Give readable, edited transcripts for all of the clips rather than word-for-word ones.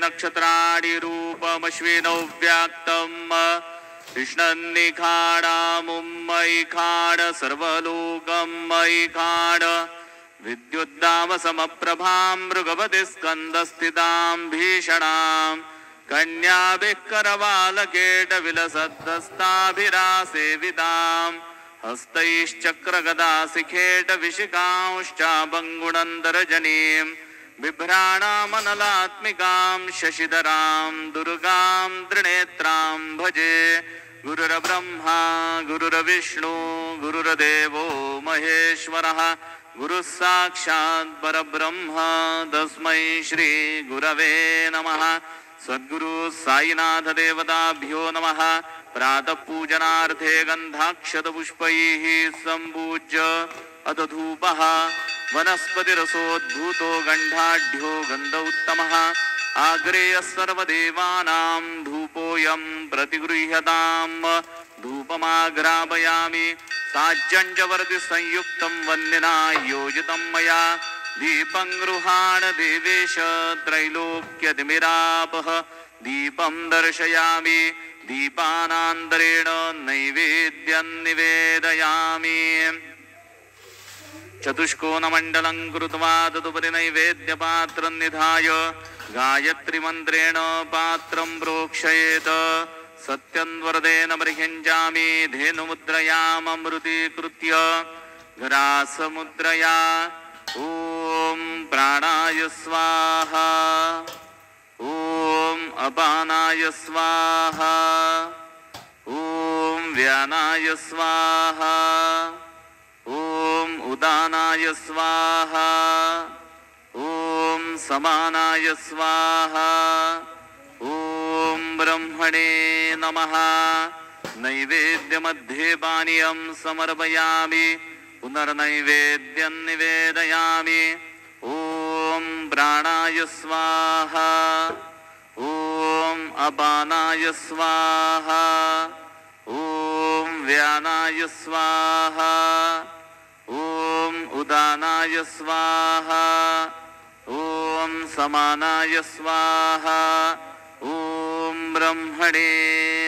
नक्षत्राणि रूपमश्विनौ व्याक्तम् कृष्णन्निखाडामुम्मयिखाड सर्वलोकमयिखाड विद्युद्दामसमप्रभां मृगवति स्कन्दस्थितां भीषणां कन्याभिः करवालकेटविलसद्दस्ताभिरासेवितां हस्तैश्चक्रगदासिखेटविशिखांश्चाबङ्गुणन्तरजनीं बिभ्राणामनलात्मिकां शशिधरां दुर्गां त्रिनेत्रां भजे गुरुर्ब्रह्मा गुरुर्विष्णु गुरुर्देवो महेश्वरः गुरुः साक्षात् परब्रह्म तस्मै श्री गुरवे नमः। सद्गुरु साईनाथ देवताभ्यो नमः। प्रातः पूजनार्थे गन्धाक्षतपुष्पैः सम्पूज्य अथ धूपः वनस्पतिरसोद्भूतो गन्धाढ्यो गन्ध उत्तमः आग्रेयः सर्वदेवानां धूपोऽयं प्रतिगृह्यताम् धूपमाघ्रापयामि साज्जञ्जवर्ति संयुक्तं वह्निना योजितं मया दीपं गृहाण देवेश त्रैलोक्यतिमिरापः दीपं दर्शयामि दीपानान्तरेण नैवेद्यं निवेदयामि चतुष्कोणमण्डलं कृत्वा तदुपरि नैवेद्यपात्रं निधाय गायत्रीमन्त्रेण पात्रं प्रोक्षयेत् सत्यं वरदेन बर्हिञ्जामि धेनुमुद्रयाममृतीकृत्य घरासमुद्रया ॐ प्राणाय स्वाहा ॐ अपानाय स्वाहा ॐ व्यानाय स्वाहा ॐ उदानाय स्वाहा ॐ समानाय स्वाहा ॐ ब्रह्मणे नमः। नैवेद्यमध्ये पानीयं समर्पयामि पुनर्नैवेद्यं निवेदयामि ॐ प्राणाय स्वाहा ॐ अपानाय स्वाहा ॐ व्यानाय स्वाहा ॐ उदानाय स्वाहा ॐ समानाय स्वाहा ॐ ब्रह्मणे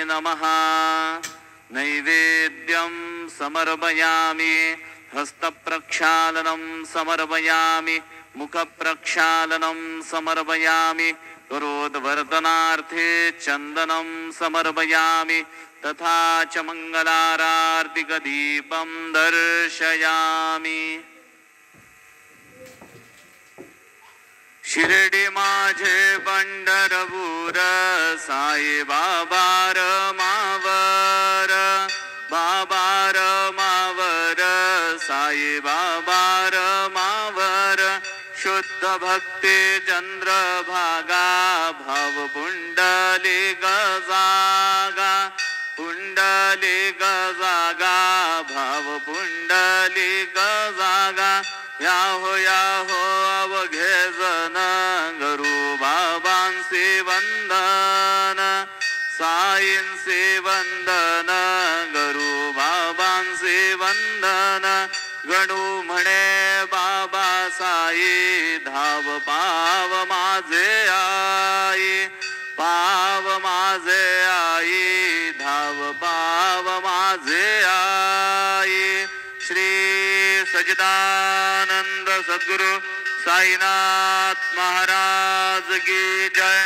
नमः। नैवेद्यं समर्पयामि हस्तप्रक्षालनं समर्पयामि मुखप्रक्षालनं समर्पयामि करोद्वर्धनार्थे चन्दनं समर्पयामि तथा च मङ्गलारार्तिकदीपं दर्शयामि। शिर्डी माझे पंढरपूर साई बाबा रमावर बाबा रमावर साई बाबा रमावर शुद्ध भक्ती चंद्रभागा भाव पुंडलिक जागा पुंडलिक जागा भाव पुंडलिक जागा याहो अवघे जन गुरु बाबांचे वंदन साईंचे वंदन गुरु बाबांचे वंदन गणू म्हणे बाबा साई धाव पाव माझे आई पाव माझे आई धाव पाव माझे आई। श्री सच्चिदानंद सद्गुरु साईनाथ महाराज की जय।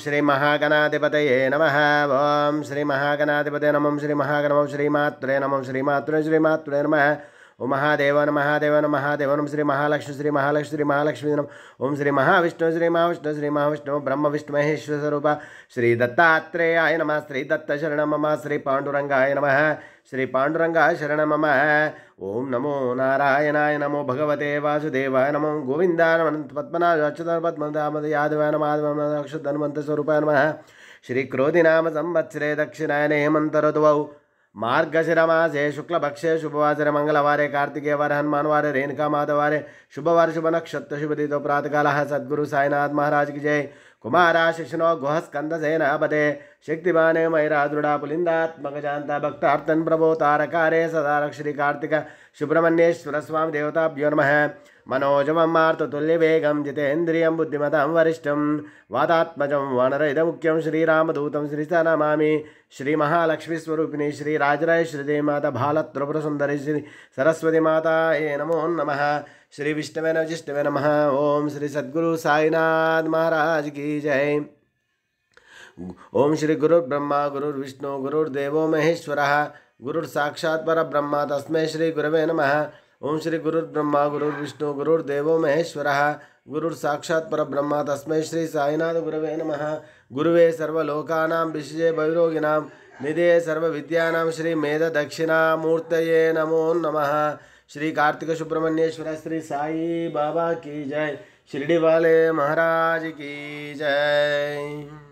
श्री महागणाधिपतये नमः। ओम श्री महागणाधिपतये नमः। श्री महागणम श्रीमात्रे नमः। श्रीमात्रे नमः। ओम महादेव महादेव श्री महालक्ष्मी नमः। ओम श्री महाविष्णु ब्रह्म विष्णु महेश्वर स्वरूप श्री दत्तात्रेयाय नमः। श्री दत्त शरण मम। श्री पांडुरंगाय नमः। श्री पांडुरंगाय शरण मम। ओम नमो नारायणाय नमो भगवते वासुदेवाय नमो गोविंदाय नमः। पद्मनाभ अच्युत पद्मनाभ यादवाय नमः। अक्षत हनुमंत स्वरूपाय नमः। श्री क्रोधि नाम संवत्सरे दक्षिणायने हेमंत ऋतुवौ मार्गशिरमासे शुक्लपक्षे शुभवासरे मंगलवारे कार्तिके वारे हनुमानवारे रेणुका माधवारे शुभवार शुभ नक्षत्र शुभ दितो प्रातःकालः। सद्गुरु साईनाथ महाराज की जय। कुमारा शिष्णो गुह स्कंद सेनापते शक्तिमाने मैरा दृढ़ा पुलिंदात्मक जानता भक्तार्थन प्रभो तारकारे सदा श्री कार्तिक सुब्रह्मण्येश्वर स्वामी देवताभ्यो नमः। मनोजमं मारुततुल्यवेगं जितेन्द्रियं बुद्धिमतां वरिष्ठं वातात्मजं वानरहितमुख्यं श्रीरामदूतं श्रीसनमामि। श्री महालक्ष्मी स्वरूपिणी श्री राजराजेश्वरी माता भालत्रिपुर सुंदरी श्री सरस्वती माता ये नमो नमः। श्री विष्णवे नमः नमः। ओम श्री सद्गुरु साईनाथ महाराज की जय। ओम श्री गुरुर्ब्रह्मा गुरुर्विष्णु गुरुर्देवो महेश्वरः गुरुर्साक्षात् परब्रह्म तस्मै श्री गुरवे नमः। ओम श्री गुरुर्ब्रह्मा गुरुर्विष्णु गुरुर्देवो महेश्वरः गुरुर्साक्षात् परब्रह्म तस्मै श्री साईनाथ गुरवे नमः। गुरुवे सर्वलोकानां विषये भैरोगिणां निधे सर्वविद्यानां श्री मेध दक्षिणामूर्तये नमो नमः। श्री कार्तिक सुब्रह्मण्येश्वर श्री साई बाबा की जय। शिरडी वाले महाराज की जय।